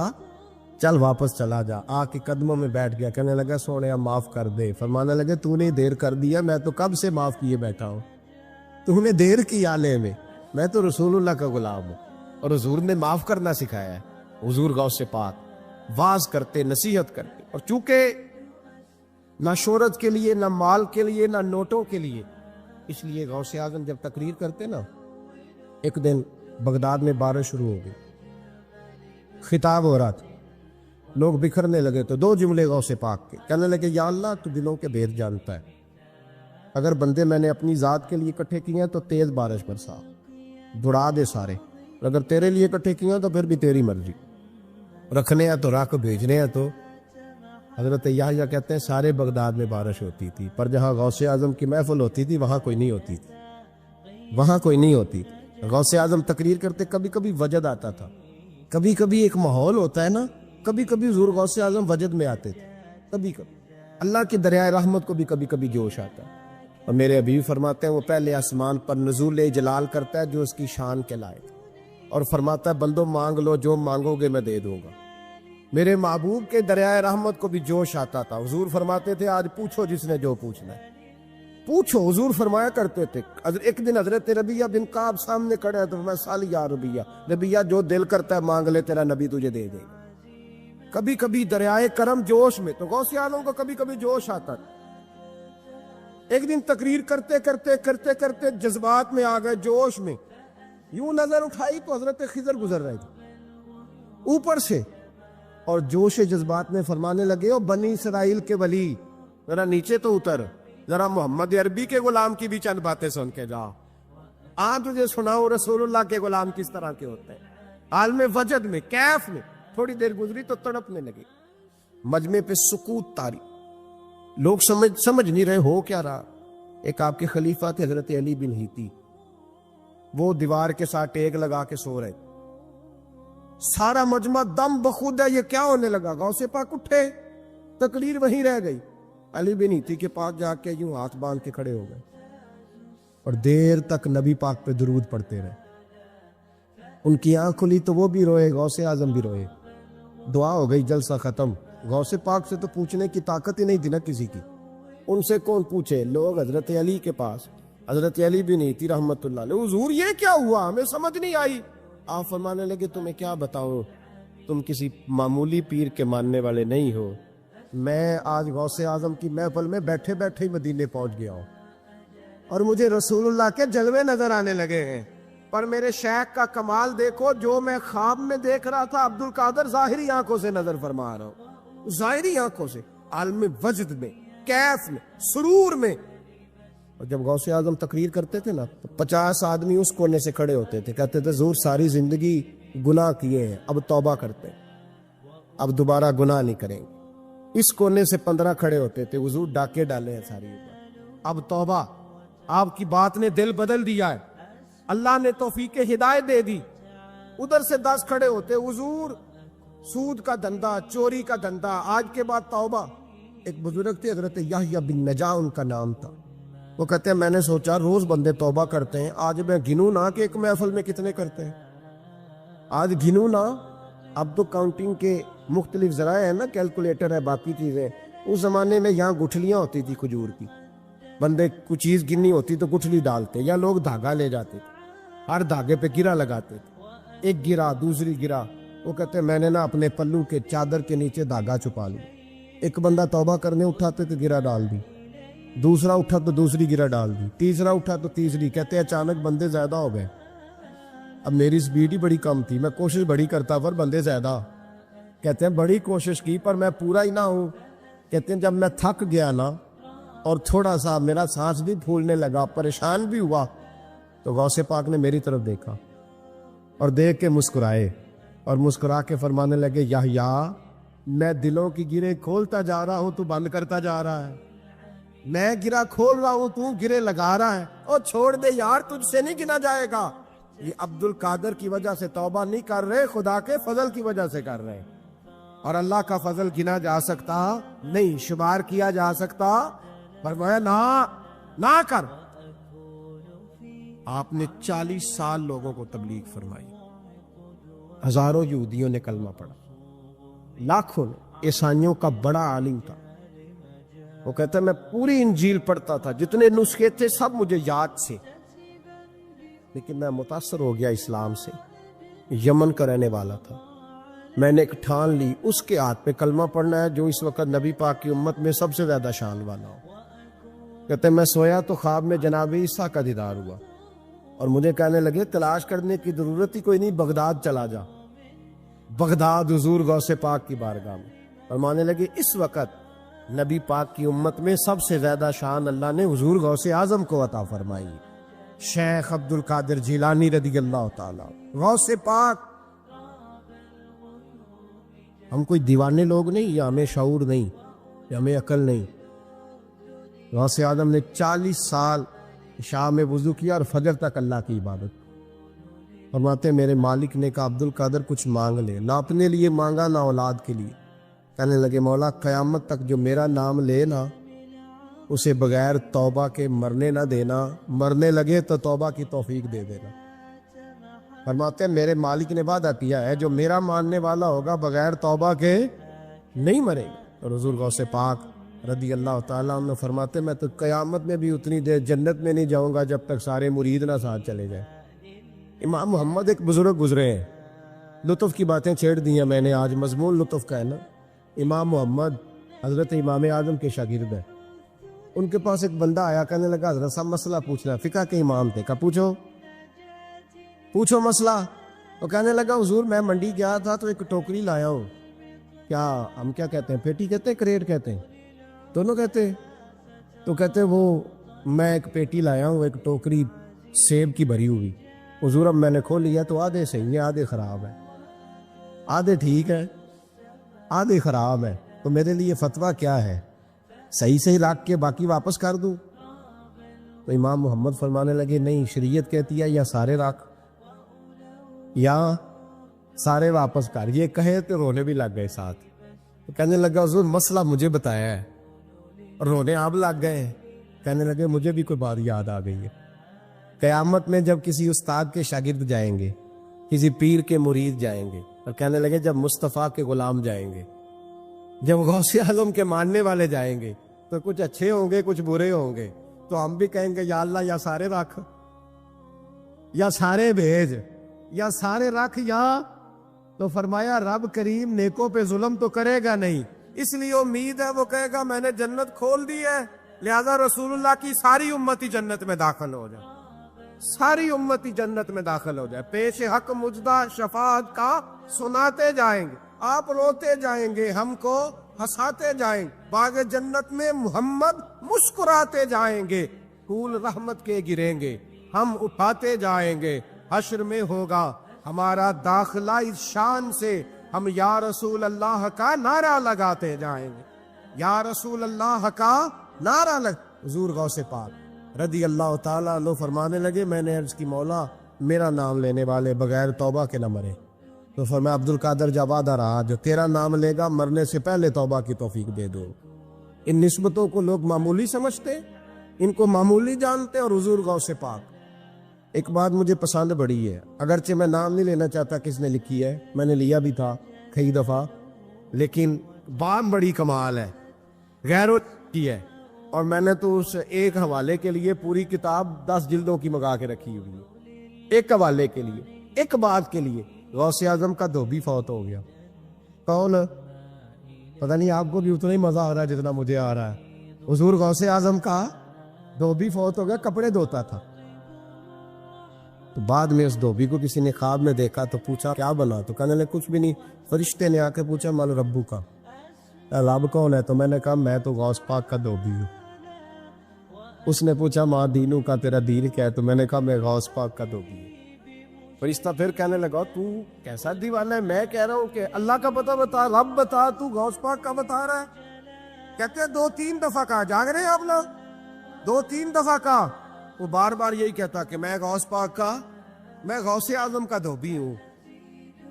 چل واپس چلا جا۔ آ کے قدموں میں بیٹھ گیا، کہنے لگا سونیا معاف کر دے۔ فرمانے لگے تو نے دیر کر دیا، میں تو کب سے معاف کیے بیٹھا ہوں، تو نے دیر کی آنے میں تو رسول اللہ کا غلام ہوں، اور حضور نے معاف کرنا سکھایا ہے۔ حضور غوث پاک واز کرتے، نصیحت کرتے، اور چونکہ نہ شہرت کے لیے، نہ مال کے لیے، نہ نوٹوں کے لیے، اس لیے غوث اعظم جب تقریر کرتے نا، ایک دن بغداد میں بارش شروع ہو گئی، خطاب ہو رہا تھا، لوگ بکھرنے لگے تو 2 جملے غوث پاک کے، کہنے لگے یا اللہ تو دلوں کے بھید جانتا ہے، اگر بندے میں نے اپنی ذات کے لیے اکٹھے کیے ہیں تو تیز بارش برسا، دڑا دے سارے، اگر تیرے لیے اکٹھے کیے ہیں تو پھر بھی تیری مرضی، رکھنے ہیں تو رکھ، بھیجنے ہیں تو حضرت یحییٰ کہتے ہیں سارے بغداد میں بارش ہوتی تھی، پر جہاں غوث اعظم کی محفل ہوتی تھی وہاں کوئی نہیں ہوتی تھی، وہاں کوئی نہیں ہوتی تھی۔ غوث اعظم تقریر کرتے، کبھی کبھی وجد آتا تھا، کبھی کبھی ایک ماحول ہوتا ہے نا، کبھی کبھی حضور غوث اعظم وجد میں آتے تھے، کبھی کبھی اللہ کی دریائے رحمت کو بھی کبھی کبھی جوش آتا ہے۔ اور میرے حبیب فرماتے ہیں وہ پہلے آسمان پر نزول جلال کرتا ہے جو اس کی شان کے لائق، اور فرماتا ہے بندو مانگ لو، جو مانگو گے میں دے دوں گا۔ میرے محبوب کے دریائے رحمت کو بھی جوش آتا تھا۔ حضور فرماتے تھے آج پوچھو جس نے جو پوچھنا ہے، پوچھو۔ حضور فرمایا کرتے تھے، ایک دن حضرت ربیہ بن کعب سامنے کھڑے ہیں تو میں سالی یا ربیہ، ربیہ جو دل کرتا ہے مانگ لے، تیرا نبی تجھے دے دے گا۔ کبھی کبھی دریائے کرم جوش میں، تو غوث اعظم کو کبھی کبھی جوش آتا تھا۔ ایک دن تقریر کرتے کرتے کرتے کرتے جذبات میں آ گئے، جوش میں، یوں نظر اٹھائی تو حضرت خضر گزر رہے تھے اوپر سے، اور جوش جذبات میں فرمانے لگے، او بنی اسرائیل کے ولی ذرا نیچے تو اتر، ذرا محمد عربی کے غلام کی بھی چند باتیں سن کے جا، تجھے سناؤ رسول اللہ کے غلام کس طرح کے ہوتے ہیں۔ عالم وجد میں، کیف میں تھوڑی دیر گزری تو تڑپنے لگی، مجمع پہ سکوت طاری، لوگ سمجھ نہیں رہے ہو کیا رہا۔ ایک آپ کے خلیفہ تھے حضرت علی بن ہیتی، وہ دیوار کے ساتھ ٹیک لگا کے سو رہے، سارا مجمع دم بخود ہے، یہ کیا ہونے لگا؟ غوث پاک اٹھے، تقریر وہیں رہ گئی، علی بن ہیتی کے پاس جا کے یوں ہاتھ باندھ کے کھڑے ہو گئے، اور دیر تک نبی پاک پہ درود پڑھتے رہے۔ ان کی آنکھ کھلی تو وہ بھی روئے، غوث اعظم بھی روئے، دعا ہو گئی، جلسہ ختم۔ غوث پاک سے تو پوچھنے کی طاقت ہی نہیں تھی نا کسی کی، ان سے کون پوچھے؟ لوگ حضرت علی کے پاس، حضرت علی بن ہیتی رحمت اللہ علیہ، حضور یہ کیا ہوا؟ ہمیں سمجھ نہیں آئی۔ آپ فرمانے لگے تمہیں کیا بتاؤں، تم کسی معمولی پیر کے ماننے والے نہیں ہو، میں آج غوث اعظم کی محفل میں بیٹھے بیٹھے ہی مدینے پہنچ گیا ہوں، اور مجھے رسول اللہ کے جلوے نظر آنے لگے ہیں، پر میرے شیخ کا کمال دیکھو، جو میں خواب میں دیکھ رہا تھا عبد القادر ظاہری آنکھوں سے نظر فرما رہا ہوں، ظاہری آنکھوں سے، عالم وجد میں، کیف میں، سرور میں۔ اور جب غوث اعظم تقریر کرتے تھے نا تو 50 آدمی اس کونے سے کھڑے ہوتے تھے، کہتے تھے حضور ساری زندگی گناہ کیے ہیں، اب توبہ کرتے ہیں، اب دوبارہ گناہ نہیں کریں گے۔ اس کونے سے 15 کھڑے ہوتے تھے، حضور ڈاکے ڈالے ہیں ساری اوپر، اب توبہ، آپ کی بات نے دل بدل دیا ہے، اللہ نے توفیق ہدایت دے دی۔ ادھر سے 10 کھڑے ہوتے، حضور سود کا دھندا، چوری کا دھندا، آج کے بعد توبہ۔ ایک بزرگ تھے حضرت یحییٰ بن نجا ان کا نام تھا، وہ کہتے ہیں میں نے سوچا روز بندے توبہ کرتے ہیں، آج میں گنوں نہ کہ ایک محفل میں کتنے کرتے ہیں، آج گنوں نہ۔ اب تو کاؤنٹنگ کے مختلف ذرائع ہیں نا، کیلکولیٹر ہے، باقی چیزیں، اس زمانے میں یہاں گٹھلیاں ہوتی تھی کھجور کی، بندے کچھ چیز گننی ہوتی تو گٹھلی ڈالتے، یا لوگ دھاگا لے جاتے تھے، ہر دھاگے پہ گرا لگاتے تھے، ایک گرا دوسری گرا، وہ کہتے ہیں میں نے نا اپنے پلو کے چادر کے نیچے دھاگا چھپا لیا، ایک بندہ توبہ کرنے اٹھاتے تو گرا ڈال دی، دوسرا اٹھا تو دوسری گرا ڈال دی، تیسرا اٹھا تو تیسری، کہتے ہیں اچانک بندے زیادہ ہو گئے، اب میری سپیڈ ہی بڑی کم تھی، میں کوشش بڑی کرتا پر بندے زیادہ، کہتے ہیں بڑی کوشش کی پر میں پورا ہی نہ ہوں، کہتے ہیں جب میں تھک گیا نا اور تھوڑا سا میرا سانس بھی پھولنے لگا، پریشان بھی ہوا، تو غوث پاک نے میری طرف دیکھا اور دیکھ کے مسکرائے، اور مسکرا کے فرمانے لگے یحییٰ میں دلوں کی گرے کھولتا جا رہا ہوں، تو بند کرتا جا رہا ہے، میں گرا کھول رہا ہوں، تو گرے لگا رہا ہے، اور چھوڑ دے یار، تجھ سے نہیں گنا جائے گا۔ یہ عبد القادر کی وجہ سے توبہ نہیں کر رہے، خدا کے فضل کی وجہ سے کر رہے، اور اللہ کا فضل گنا جا سکتا نہیں، شمار کیا جا سکتا، فرمایا نہ کر۔ آپ نے 40 سال لوگوں کو تبلیغ فرمائی، ہزاروں یہودیوں نے کلمہ پڑھا، لاکھوں نے، عیسائیوں کا بڑا عالم تھا، وہ کہتا ہے میں پوری انجیل پڑھتا تھا، جتنے نسخے تھے سب مجھے یاد سے، لیکن میں متاثر ہو گیا اسلام سے، یمن کا رہنے والا تھا، میں نے ایک ٹھان لی اس کے ہاتھ پہ کلمہ پڑھنا ہے جو اس وقت نبی پاک کی امت میں سب سے زیادہ شان والا ہو۔ کہتے ہیں میں سویا تو خواب میں جناب عیسیٰ کا دیدار ہوا، اور مجھے کہنے لگے تلاش کرنے کی ضرورت ہی کوئی نہیں، بغداد چلا جا، بغداد حضور غوث پاک کی بارگاہ میں، فرمانے لگے اس وقت نبی پاک کی امت میں سب سے زیادہ شان اللہ نے حضور غوث اعظم کو عطا فرمائی، شیخ عبد القادر جیلانی رضی اللہ تعالی، غوث پاک۔ ہم کوئی دیوانے لوگ نہیں، یا ہمیں شعور نہیں، کہ ہمیں عقل نہیں. غوث اعظم نے 40 سال شام میں وضو کیا اور فجر تک اللہ کی عبادت. فرماتے میرے مالک نے کہا عبد القادر کچھ مانگ لے. نہ اپنے لیے مانگا نہ اولاد کے لیے. کہنے لگے مولا قیامت تک جو میرا نام لے نا اسے بغیر توبہ کے مرنے نہ دینا, مرنے لگے تو توبہ کی توفیق دے دینا. فرماتے ہیں میرے مالک نے وعدہ کیا ہے جو میرا ماننے والا ہوگا بغیر توبہ کے نہیں مرے گا. اور حضور غوث پاک رضی اللہ تعالیٰ عنہ فرماتے میں تو قیامت میں بھی اتنی دیر جنت میں نہیں جاؤں گا جب تک سارے مرید نہ ساتھ چلے جائیں. امام محمد ایک بزرگ گزرے ہیں, لطف کی باتیں چھیڑ دی ہیں میں نے, آج مضمون لطف کا ہے نا. امام محمد حضرت امام اعظم کے شاگرد ہیں. ان کے پاس ایک بندہ آیا, کہنے لگا حضرت صاحب مسئلہ پوچھنا. فقہ کے امام تھے. کہا پوچھو مسئلہ. وہ کہنے لگا حضور میں منڈی گیا تھا تو ایک ٹوکری لایا ہوں. کیا ہم کیا کہتے ہیں, پیٹی کہتے ہیں کریٹ کہتے ہیں, دونوں کہتے ہیں. تو کہتے ہیں وہ میں ایک پیٹی لایا ہوں, ایک ٹوکری سیب کی بھری ہوئی. حضور اب میں نے کھول لیا تو آدھے صحیح ہیں آدھے خراب ہیں, آدھے ٹھیک ہے آدھے خراب ہے, تو میرے لیے فتویٰ کیا ہے, صحیح رکھ کے باقی واپس کر دوں؟ تو امام محمد فرمانے لگے نہیں, شریعت کہتی ہے یا سارے رکھ یا سارے واپس کر. یہ کہے تو رونے بھی لگ گئے ساتھ. تو کہنے لگا حضور مسئلہ مجھے بتایا ہے, اور رونے آپ لگ گئے. کہنے لگے مجھے بھی کوئی بات یاد آ گئی ہے. قیامت میں جب کسی استاد کے شاگرد جائیں گے, کسی پیر کے مرید جائیں گے, اور کہنے لگے جب مصطفیٰ کے غلام جائیں گے, جب غوث اعظم کے ماننے والے جائیں گے, تو کچھ اچھے ہوں گے کچھ برے ہوں گے. تو ہم بھی کہیں گے یا اللہ یا سارے رکھ یا سارے بھیج یا سارے رکھ یا. تو فرمایا رب کریم نیکوں پہ ظلم تو کرے گا نہیں, اس لیے امید ہے وہ کہے گا میں نے جنت کھول دی ہے, لہذا رسول اللہ کی ساری امتی جنت میں داخل ہو جائے, ساری امتی جنت میں داخل ہو جائے. پیش حق مجدہ شفاعت کا سناتے جائیں گے, آپ روتے جائیں گے, ہم کو ہنساتے جائیں گے. باغ جنت میں محمد مسکراتے جائیں گے, پھول رحمت کے گریں گے, ہم اٹھاتے جائیں گے. حشر میں ہوگا ہمارا داخلہ اس شان سے, ہم یا رسول اللہ کا نعرہ لگاتے جائیں گے, یا رسول اللہ کا نعرہ حضور غوث پاک رضی اللہ تعالیٰ عنہ فرمانے لگے میں نے عرض کی مولا میرا نام لینے والے بغیر توبہ کے نہ مرے. تو فرمایا عبد القادر جب وعدہ رہا جو تیرا نام لے گا مرنے سے پہلے توبہ کی توفیق دے دو. ان نسبتوں کو لوگ معمولی سمجھتے, ان کو معمولی جانتے, اور حضور غوث پاک. ایک بات مجھے پسند بڑی ہے, اگرچہ میں نام نہیں لینا چاہتا کس نے لکھی ہے, میں نے لیا بھی تھا کئی دفعہ, لیکن بات بڑی کمال ہے, غیروں کی ہے. اور میں نے تو اس ایک حوالے کے لیے پوری کتاب 10 جلدوں کی منگا کے رکھی ہوئی ہے, ایک حوالے کے لیے, ایک بات کے لیے. غوث اعظم کا دھوبی فوت ہو گیا. کون؟ پتہ نہیں آپ کو بھی اتنا ہی مزہ آ رہا ہے جتنا مجھے آ رہا ہے. حضور غوث اعظم کا دھوبی فوت ہو گیا, کپڑے دھوتا تھا. تو بعد میں اس دھوبی کو کسی نے خواب میں دیکھا تو پوچھا کیا بنا, تو کہنے لگے کچھ بھی نہیں. فرشتے نے آ کے پوچھا مال ربو کا, رب کون ہے؟ تو میں نے کہا میں تو غوث پاک کا دھوبی ہوں. اس نے پوچھا ماں دینوں کا تیرا دین کیا ہے؟ تو میں نے کہا میں غوث پاک کا دھوبی ہوں. فرشتہ پھر کہنے لگا تو کیسا دیوانہ ہے, میں کہہ رہا ہوں کہ اللہ کا پتہ بتا, رب بتا, تو غوث پاک کا بتا رہا ہے. کہتے ہیں 2-3 دفعہ کہا, جاگ رہے ہیں آپ لوگ, 2-3 دفعہ کہا. وہ بار بار یہی کہتا کہ میں غوث پاک کا, میں غوث اعظم کا دھوبی ہوں.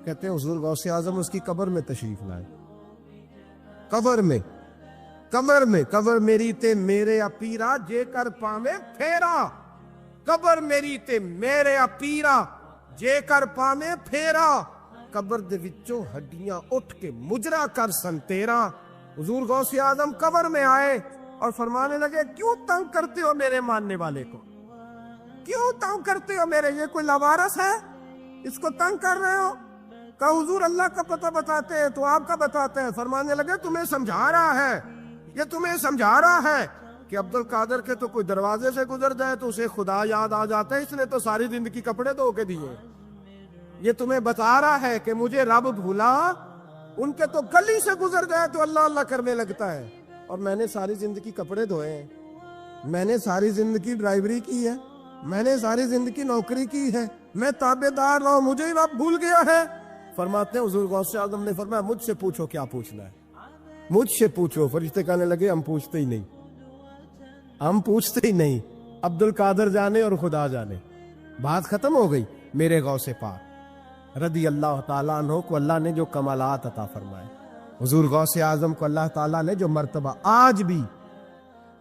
کہتے ہیں حضور غوث اعظم اس کی قبر میں تشریف لائے. قبر میری تے میرے اپیرا جے کر پاوے پھیرا, قبر میری تے میرے اپیرا جے کر پاوے پھیرا, قبر دے وچوں ہڈیاں اٹھ کے مجرا کر سن تیرا. حضور غوث اعظم قبر میں آئے اور فرمانے لگے کیوں تنگ کرتے ہو میرے ماننے والے کو, کیوں تنگ کرتے ہو میرے, یہ کوئی لوارث ہے اس کو تنگ کر رہے ہو؟ کہا حضور اللہ کا پتہ بتاتے ہیں تو آپ کا بتاتے ہیں. فرمانے لگے تمہیں سمجھا رہا ہے, یہ تمہیں سمجھا رہا ہے کہ عبد القادر کے تو کوئی دروازے سے گزر جائے تو اسے خدا یاد آ جاتا ہے, اس نے تو ساری زندگی کپڑے دھو کے دیے. یہ تمہیں بتا رہا ہے کہ مجھے رب بھولا, ان کے تو گلی سے گزر جائے تو اللہ اللہ کرنے لگتا ہے, اور میں نے ساری زندگی کپڑے دھوئے ہیں, میں نے ساری زندگی ڈرائیوری کی ہے, میں نے ساری زندگی نوکری کی ہے, میں تابع دار رہا ہوں, مجھے رب بھول گیا ہے. فرماتے ہیں حضور غوث اعظم نے فرمایا مجھ سے پوچھو کیا پوچھنا ہے. مجھ سے پوچھو. فرشتے کہنے لگے ہم پوچھتے ہی نہیں, ہم پوچھتے ہی نہیں, عبد القادر جانے اور خدا جانے. بات ختم ہو گئی. میرے غوث پاک رضی اللہ تعالیٰ عنہ کو اللہ نے جو کمالات عطا فرمائے, حضور غوث اعظم کو اللہ تعالیٰ نے جو مرتبہ, آج بھی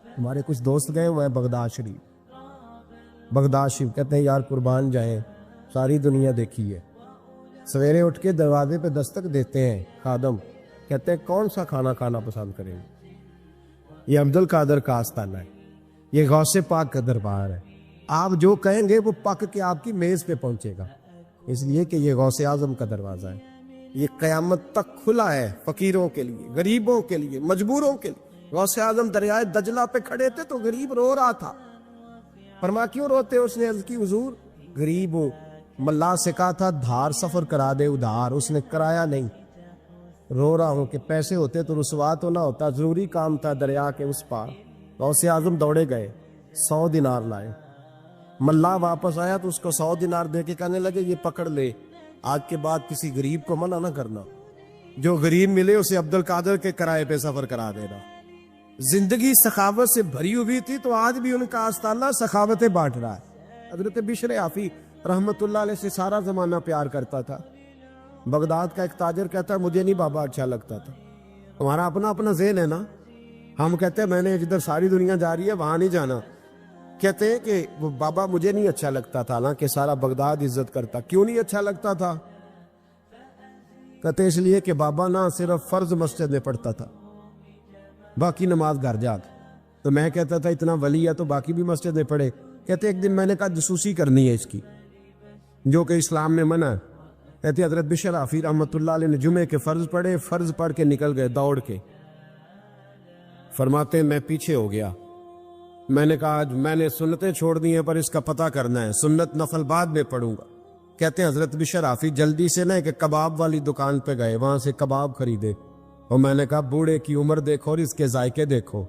ہمارے کچھ دوست گئے ہوئے ہیں بغداد شریف. بغداد شریف کہتے ہیں یار قربان جائیں, ساری دنیا دیکھی ہے. سویرے اٹھ کے دروازے پہ دستک دیتے ہیں خادم, کہتے ہیں کون سا کھانا کھانا پسند کریں گے. یہ عبد القادر کا آستانہ ہے, یہ غوث پاک کا دربار ہے. آپ جو کہیں گے وہ پک کے آپ کی میز پہ پہنچے گا, اس لیے کہ یہ غوث اعظم کا دروازہ ہے. یہ قیامت تک کھلا ہے فقیروں کے لیے, غریبوں کے لیے, مجبوروں کے لیے. غوث اعظم دریائے دجلہ پہ کھڑے تھے تو غریب رو رہا تھا. فرما کیوں روتے؟ اس نے عرض کی حضور غریب ہوں, ملا سے کہا تھا دھار سفر کرا دے ادھار, اس نے کرایا نہیں. رو رہا ہوں کہ پیسے ہوتے تو رسوا تو نہ ہوتا, ضروری کام تھا دریا کے اس پار. غوث اعظم دوڑے گئے, 100 دینار لائے. ملا واپس آیا تو اس کو 100 دینار دے کے کہنے لگے یہ پکڑ لے, آج کے بعد کسی غریب کو منع نہ کرنا, جو غریب ملے اسے عبد القادر کے کرائے پہ سفر کرا دینا. زندگی سخاوت سے بھری ہوئی تھی تو آج بھی ان کا آستانہ سخاوتیں بانٹ رہا ہے. حضرت بشر عافی رحمت اللہ علیہ سے سارا زمانہ پیار کرتا تھا. بغداد کا ایک تاجر کہتا ہے مجھے نہیں بابا اچھا لگتا تھا. ہمارا اپنا اپنا ذہن ہے نا, ہم کہتے ہیں میں نے جدھر ساری دنیا جا رہی ہے وہاں نہیں جانا. کہتے ہیں کہ وہ بابا مجھے نہیں اچھا لگتا تھا, حالانکہ سارا بغداد عزت کرتا. کیوں نہیں اچھا لگتا تھا؟ کہتے اس لیے کہ بابا نہ صرف فرض مسجد میں پڑھتا تھا, باقی نماز گھر جا کے. تو میں کہتا تھا اتنا ولی ہے تو باقی بھی مسجد میں پڑھے. کہتے ایک دن میں نے کہا جسوسی کرنی ہے اس کی, جو کہ اسلام میں منع ہے. کہتے حضرت بشر عافی رحمت اللہ علیہ نے جمعے کے فرض پڑھے, فرض پڑھ کے نکل گئے دوڑ کے. فرماتے میں پیچھے ہو گیا, میں نے کہا آج میں نے سنتیں چھوڑ دی ہیں پر اس کا پتہ کرنا ہے, سنت نفل بعد میں پڑھوں گا. کہتے ہیں حضرت بشر عافی جلدی سے نہ ایک کباب والی دکان پہ گئے, وہاں سے کباب خریدے. اور میں نے کہا بوڑھے کی عمر دیکھو اور اس کے ذائقے دیکھو,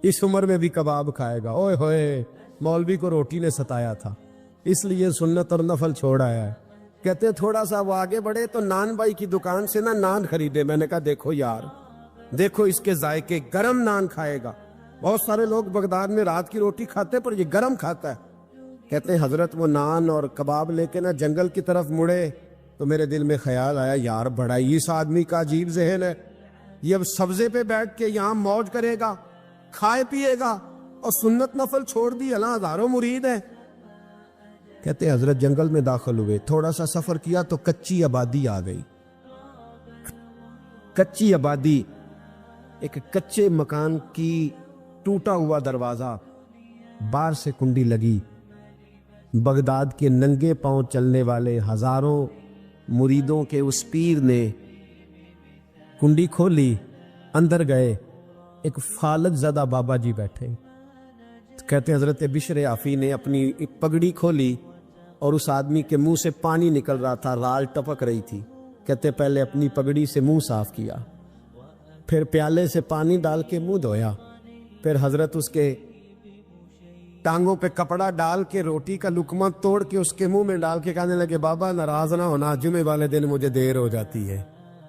اس عمر میں بھی کباب کھائے گا. اوئے ہوئے, مولوی کو روٹی نے ستایا تھا اس لیے سنت اور نفل چھوڑ آیا ہے. کہتے تھوڑا سا وہ آگے بڑھے تو نان بھائی کی دکان سے نان خریدے. میں نے کہا دیکھو یار, دیکھو اس کے ذائقے, گرم نان کھائے گا. بہت سارے لوگ بغداد میں رات کی روٹی کھاتے پر یہ گرم کھاتا ہے. کہتے ہیں حضرت وہ نان اور کباب لے کے جنگل کی طرف مڑے تو میرے دل میں خیال آیا یار بڑا ہی اس آدمی کا عجیب ذہن ہے, یہ اب سبزے پہ بیٹھ کے یہاں موج کرے گا, کھائے پیے گا, اور سنت نفل چھوڑ دی, اللہ ہزاروں مرید ہیں. کہتے حضرت جنگل میں داخل ہوئے, تھوڑا سا سفر کیا تو کچی آبادی آ گئی. کچی آبادی, ایک کچے مکان کی ٹوٹا ہوا دروازہ, باہر سے کنڈی لگی. بغداد کے ننگے پاؤں چلنے والے ہزاروں مریدوں کے اس پیر نے کنڈی کھولی, اندر گئے. ایک فالج زدہ بابا جی بیٹھے. کہتے حضرت بشر عافی نے اپنی پگڑی کھولی اور اس آدمی کے منہ سے پانی نکل رہا تھا, رال ٹپک رہی تھی. کہتے پہلے اپنی پگڑی سے منہ صاف کیا, پھر پیالے سے پانی ڈال کے منہ دھویا, پھر حضرت اس کے ٹانگوں پہ کپڑا ڈال کے روٹی کا لقمہ توڑ کے اس کے منہ میں ڈال کے کہنے لگے بابا ناراض نہ ہونا, جمعے والے دن مجھے دیر ہو جاتی ہے,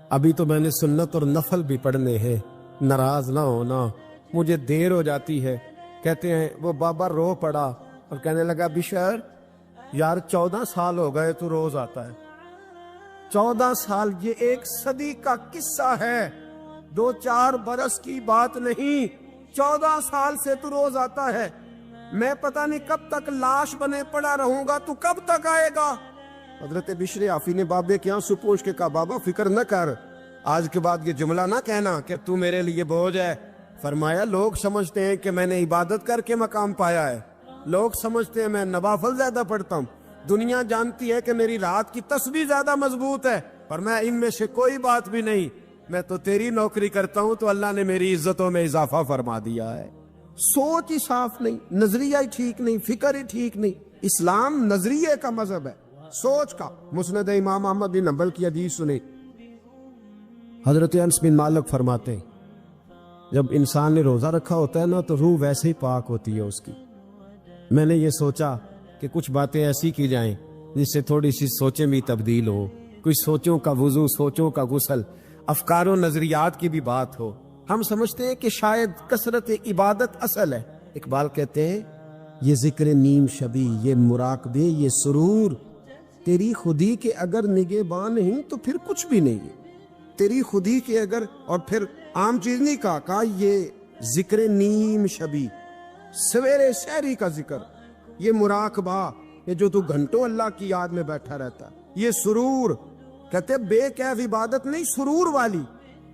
ابھی تو میں نے سنت اور نفل بھی پڑھنے ہیں, ناراض نہ ہونا مجھے دیر ہو جاتی ہے. کہتے ہیں وہ بابا رو پڑا اور کہنے لگا بشر یار 14 سال ہو گئے تو روز آتا ہے. 14 سال, یہ 1 صدی کا قصہ ہے, 2-4 برس کی بات نہیں. 14 سال سے تو روز آتا ہے. میں پتہ نہیں کب تک لاش بنے پڑا رہوں گا, تو کب تک آئے گا؟ حضرت بشر عافی نے بابے کے آنسو پوچھ کے کہا بابا فکر نہ کر, آج کے بعد یہ جملہ نہ کہنا کہ تو میرے لیے بوجھ ہے. فرمایا لوگ سمجھتے ہیں کہ میں نے عبادت کر کے مقام پایا ہے, لوگ سمجھتے ہیں میں نوافل زیادہ پڑھتا ہوں, دنیا جانتی ہے کہ میری رات کی تسبیح زیادہ مضبوط ہے, پر میں ان میں سے کوئی بات بھی نہیں. میں تو تیری نوکری کرتا ہوں تو اللہ نے میری عزتوں میں اضافہ فرما دیا ہے. سوچ ہی صاف نہیں, نظریہ ہی ٹھیک نہیں, فکر ہی ٹھیک نہیں. اسلام نظریے کا مذہب ہے, سوچ کا. مسند امام احمد بن حنبل کی حدیث سنی, حضرت انس بن مالک فرماتے ہیں جب انسان نے روزہ رکھا ہوتا ہے نا تو روح ویسے ہی پاک ہوتی ہے اس کی. میں نے یہ سوچا کہ کچھ باتیں ایسی کی جائیں جس سے تھوڑی سی سوچیں بھی تبدیل ہو, کچھ سوچوں کا وضو, سوچوں کا غسل, افکار و نظریات کی بھی بات ہو. ہم سمجھتے ہیں کہ شاید کثرت عبادت اصل ہے. اقبال کہتے ہیں یہ ذکر نیم شبی، یہ مراقبے، یہ سرور، تیری خودی کے اگر نگہباں نہیں تو پھر کچھ بھی نہیں ہے. تیری خودی کے اگر، اور پھر عام چیز نہیں کہا یہ ذکر نیم شبی، سویرے سحری کا ذکر، یہ مراقبہ، یہ جو تو گھنٹوں اللہ کی یاد میں بیٹھا رہتا ہے، یہ سرور. کہتے بے کیف عبادت نہیں، سرور والی.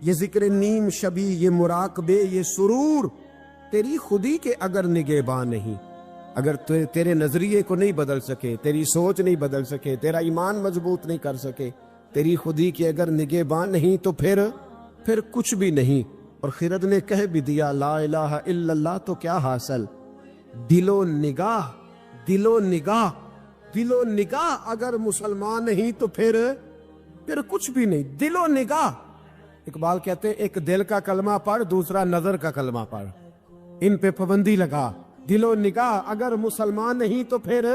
یہ ذکر نیم شبی، یہ مراقبے، یہ سرور، تیری خودی کے اگر نگہباں نہیں، اگر تیرے نظریے کو نہیں بدل سکے، تیری سوچ نہیں بدل سکے، تیرا ایمان مضبوط نہیں کر سکے، تیری خودی کے اگر نگہباں نہیں تو پھر کچھ بھی نہیں. اور خرد نے کہہ بھی دیا لا الہ الا اللہ تو کیا حاصل؟ دل و نگاہ، دل و نگاہ، دل و نگاہ اگر مسلمان نہیں تو پھر کچھ بھی نہیں. دل و نگاہ. اقبال کہتے ہیں ایک دل کا کلمہ پڑھ، دوسرا نظر کا کلمہ پڑھ، ان پہ پابندی لگا. دل و نگاہ اگر مسلمان نہیں تو پھر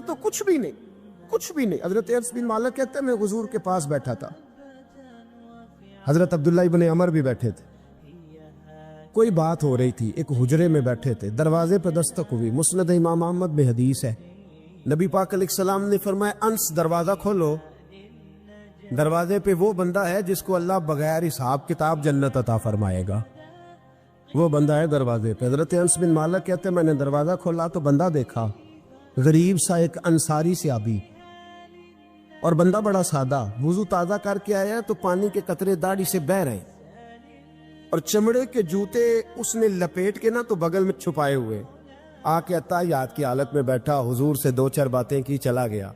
تو کچھ بھی نہیں، کچھ بھی نہیں. حضرت انس بن مالک کہتے ہیں میں حضور کے پاس بیٹھا تھا، حضرت عبداللہ ابن عمر بھی بیٹھے تھے، کوئی بات ہو رہی تھی، ایک حجرے میں بیٹھے تھے، دروازے پہ دستک ہوئی. مسند امام احمد میں حدیث ہے، نبی پاک علیہ السلام نے فرمایا انس دروازہ کھولو، دروازے پہ وہ بندہ ہے جس کو اللہ بغیر حساب کتاب جنت عطا فرمائے گا. وہ بندہ ہے دروازے پہ. حضرت انس بن مالک کہتے ہیں میں نے دروازہ کھولا تو بندہ دیکھا، غریب سا ایک انصاری صحابی، اور بندہ بڑا سادہ، وضو تازہ کر کے آیا تو پانی کے قطرے داڑھی سے بہہ رہے، اور چمڑے کے جوتے اس نے لپیٹ کے تو بغل میں چھپائے ہوئے. آ کے عطیات کی حالت میں بیٹھا، حضور سے دو چار باتیں کی، چلا گیا.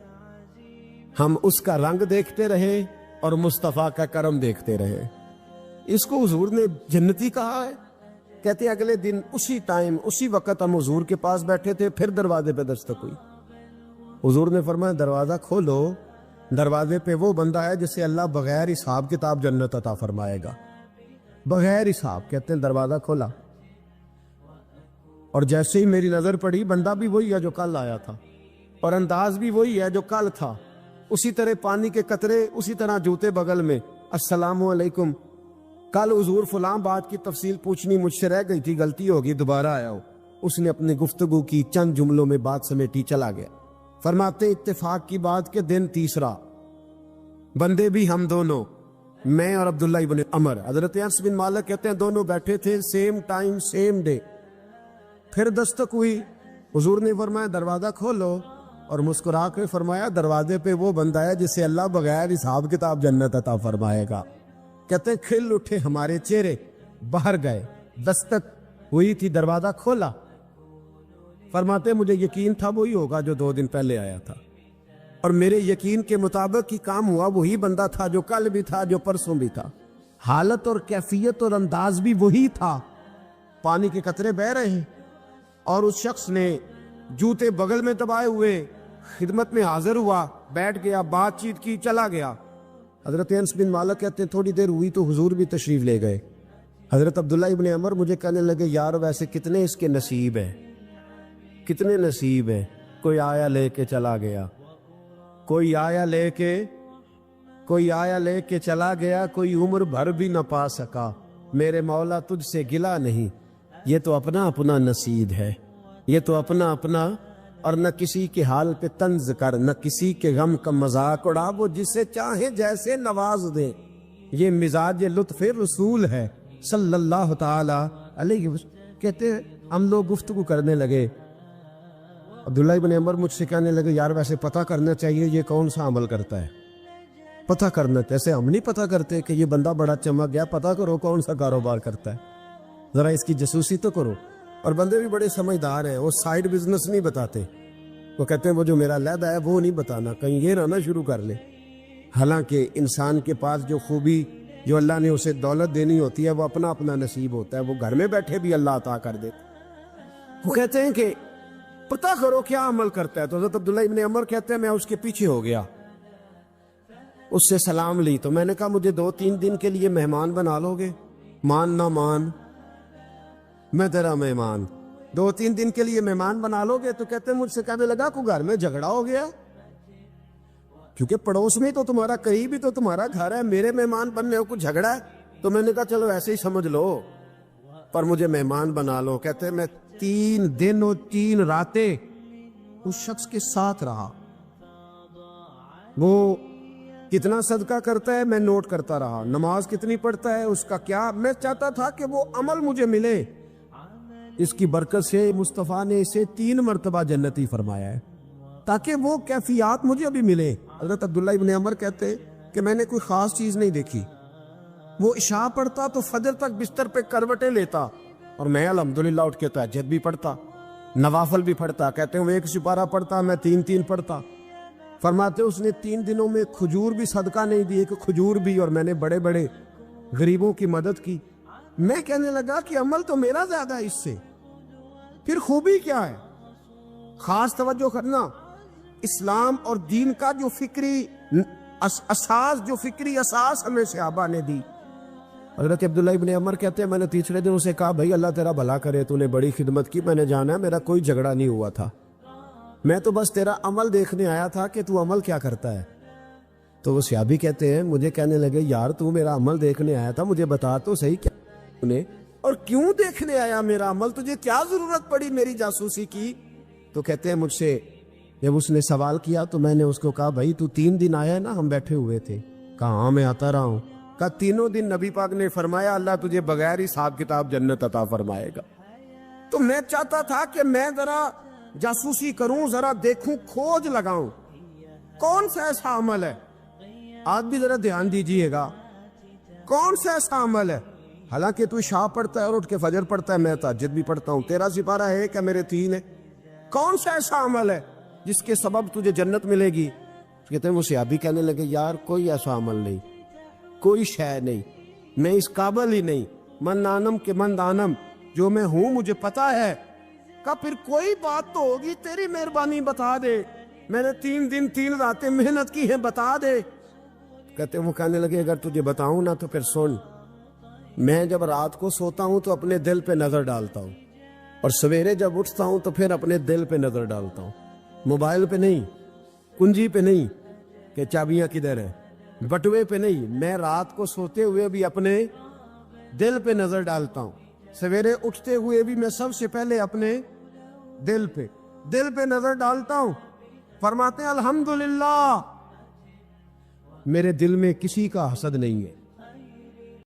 ہم اس کا رنگ دیکھتے رہے اور مصطفیٰ کا کرم دیکھتے رہے. اس کو حضور نے جنتی کہا ہے. کہتے ہیں اگلے دن اسی ٹائم اسی وقت ہم حضور کے پاس بیٹھے تھے، پھر دروازے پہ دستک ہوئی. حضور نے فرمایا دروازہ کھولو، دروازے پہ وہ بندہ ہے جسے اللہ بغیر حساب کتاب جنت عطا فرمائے گا، بغیر حساب. کہتے ہیں دروازہ کھولا، اور جیسے ہی میری نظر پڑی بندہ بھی وہی ہے جو کل آیا تھا، اور انداز بھی وہی ہے جو کل تھا، اسی طرح پانی کے قطرے، اسی طرح جوتے بغل میں. السلام علیکم، کل حضور فلاں بات کی تفصیل پوچھنی مجھ سے رہ گئی تھی، غلطی ہوگی، دوبارہ آیا ہو. اس نے اپنی گفتگو کی، چند جملوں میں بات سمیٹی، چلا گیا. فرماتے اتفاق کی بات کے دن تیسرا، بندے بھی ہم دونوں، میں اور عبداللہ ابن عمر. حضرت انس بن مالک کہتے ہیں دونوں بیٹھے تھے، سیم ٹائم سیم ڈے. پھر دستک ہوئی، حضور نے فرمایا دروازہ کھولو، اور مسکرا کے فرمایا دروازے پہ وہ بندہ ہے جسے اللہ بغیر حساب کتاب جنت عطا فرمائے گا. کہتے ہیں کھل اٹھے ہمارے چہرے، باہر گئے، دستک ہوئی تھی، دروازہ کھولا. فرماتے مجھے یقین تھا وہی ہوگا جو 2 دن پہلے آیا تھا، اور میرے یقین کے مطابق ہی کام ہوا. وہی بندہ تھا جو کل بھی تھا، جو پرسوں بھی تھا، حالت اور کیفیت اور انداز بھی وہی تھا. پانی کے قطرے بہ رہے ہیں، اور اس شخص نے جوتے بغل میں دبائے ہوئے خدمت میں حاضر ہوا، بیٹھ گیا، بات چیت کی، چلا گیا. حضرت انس بن مالک کہتے ہیں تھوڑی دیر ہوئی تو حضور بھی تشریف لے گئے. حضرت عبداللہ ابن عمر مجھے کہنے لگے یار ویسے کتنے اس کے نصیب ہیں، کتنے نصیب ہیں. کوئی آیا لے کے چلا گیا، کوئی آیا لے کے چلا گیا، کوئی عمر بھر بھی نہ پا سکا. میرے مولا تجھ سے گلا نہیں، یہ تو اپنا اپنا نصیب ہے، یہ تو اپنا اپنا. اور نہ کسی کے حال پہ طنز کر، نہ کسی کے غم کا مذاق اڑا، وہ جسے چاہے جیسے نواز دے. یہ مزاج لطف رسول ہے صلی اللہ تعالی علیہ وسلم. کہتے ہم لوگ گفتگو کرنے لگے. عبداللہ ابن عمر مجھ سے کہنے لگے یار ویسے پتہ کرنا چاہیے یہ کون سا عمل کرتا ہے، پتہ کرنا. ایسے ہم نہیں پتہ کرتے کہ یہ بندہ بڑا چمک گیا، پتہ کرو کون سا کاروبار کرتا ہے، ذرا اس کی جاسوسی تو کرو. اور بندے بھی بڑے سمجھدار ہیں، وہ سائیڈ بزنس نہیں بتاتے. وہ کہتے ہیں وہ جو میرا علیحدہ ہے وہ نہیں بتانا، کہیں یہ نہ شروع کر لے. حالانکہ انسان کے پاس جو خوبی، جو اللہ نے اسے دولت دینی ہوتی ہے، وہ اپنا اپنا نصیب ہوتا ہے. وہ گھر میں بیٹھے بھی اللہ عطا کر دے. وہ کہتے ہیں کہ پتہ کرو کیا عمل کرتا ہے. تو حضرت عبداللہ ابن عمر کہتے ہیں میں اس کے پیچھے ہو گیا، اس سے سلام لی. تو میں نے کہا مجھے 2-3 دن کے لیے مہمان بنا لو گے؟ مان نہ مان، میں تیرا مہمان. 2-3 دن کے لیے مہمان بنا لو گے؟ تو کہتے ہیں مجھ سے کہنے لگا کو گھر میں جھگڑا ہو گیا، کیونکہ پڑوس میں تو تمہارا، قریب ہی تو تمہارا گھر ہے، میرے مہمان بننے کو جھگڑا ہے. تو میں نے کہا چلو ایسے ہی سمجھ لو پر مجھے مہمان بنا لو. کہتے میں 3 دن اور 3 راتیں اس شخص کے ساتھ رہا. وہ کتنا صدقہ کرتا ہے میں نوٹ کرتا رہا, نماز کتنی پڑھتا ہے اس کا کیا. میں چاہتا تھا کہ وہ عمل مجھے ملے. اس کی برکت سے مصطفیٰ نے اسے 3 مرتبہ جنتی فرمایا ہے تاکہ وہ کیفیات مجھے بھی ملے. حضرت عبداللہ ابن عمر کہتے کہ میں نے کوئی خاص چیز نہیں دیکھی. وہ عشاء پڑھتا تو فجر تک بستر پہ کروٹیں لیتا اور میں الحمدللہ اٹھ کے تہجد بھی پڑھتا, نوافل بھی پڑھتا. کہتے ہیں وہ 1 سپارہ پڑھتا, میں 3 پڑھتا. فرماتے اس نے 3 دنوں میں کھجور بھی صدقہ نہیں دی, کہ کھجور بھی, اور میں نے بڑے بڑے غریبوں کی مدد کی. میں کہنے لگا کہ عمل تو میرا زیادہ ہے اس سے, پھر خوبی کیا ہے. خاص توجہ کرنا, اسلام اور دین کا جو فکری اساس ہمیں صحابہ نے دی. حضرت عبداللہ ابن عمر کہتے ہیں میں نے تیسرے دن اسے کہا بھائی اللہ تیرا بھلا کرے, تو نے بڑی خدمت کی, میں نے جانا ہے میرا کوئی جھگڑا نہیں ہوا تھا, میں تو بس تیرا عمل دیکھنے آیا تھا کہ تو عمل کیا کرتا ہے. تو وہ صحابی کہتے ہیں مجھے کہنے لگے یار تو میرا عمل دیکھنے آیا تھا, مجھے بتا تو صحیح کیا نے اور کیوں دیکھنے آیا میرا عمل, تجھے کیا ضرورت پڑی میری جاسوسی کی. تو کہتے ہیں مجھ سے جب اس نے سوال کیا تو میں نے اس کو کہا بھائی تو 3 دن آیا ہے نا, ہم بیٹھے ہوئے تھے. کہا ہاں میں آتا رہا ہوں. کہا 3 دن نبی پاک نے فرمایا اللہ تجھے بغیر حساب کتاب جنت عطا فرمائے گا. تو میں چاہتا تھا کہ میں ذرا جاسوسی کروں, ذرا دیکھوں, کھوج لگاؤں کون سا ایسا عمل ہے. آپ بھی ذرا دھیان دیجئے گا کون سا ایسا عمل ہے. حالانکہ تو عشاء پڑھتا ہے اور اٹھ کے فجر پڑھتا ہے, میں تہجد بھی پڑھتا ہوں, تیرا سپارہ ہے کہ میرے 3 ہے. کون سا ایسا عمل ہے جس کے سبب تجھے جنت ملے گی. کہتے ہیں وہ صحابی کہنے لگے یار کوئی ایسا عمل نہیں, کوئی شے نہیں, میں اس قابل ہی نہیں. من نانم کے من دانم, جو میں ہوں مجھے پتا ہے. کہا پھر کوئی بات تو ہوگی, تیری مہربانی بتا دے, میں نے 3 دن 3 راتیں محنت کی ہیں, بتا دے. کہتے ہیں وہ کہنے لگے اگر تجھے بتاؤں نا تو پھر سن. میں جب رات کو سوتا ہوں تو اپنے دل پہ نظر ڈالتا ہوں, اور سویرے جب اٹھتا ہوں تو پھر اپنے دل پہ نظر ڈالتا ہوں. موبائل پہ نہیں, کنجی پہ نہیں کہ چابیاں کدھر ہے, بٹوے پہ نہیں. میں رات کو سوتے ہوئے بھی اپنے دل پہ نظر ڈالتا ہوں, سویرے اٹھتے ہوئے بھی میں سب سے پہلے اپنے دل پہ نظر ڈالتا ہوں. فرماتے ہیں الحمدللہ میرے دل میں کسی کا حسد نہیں ہے,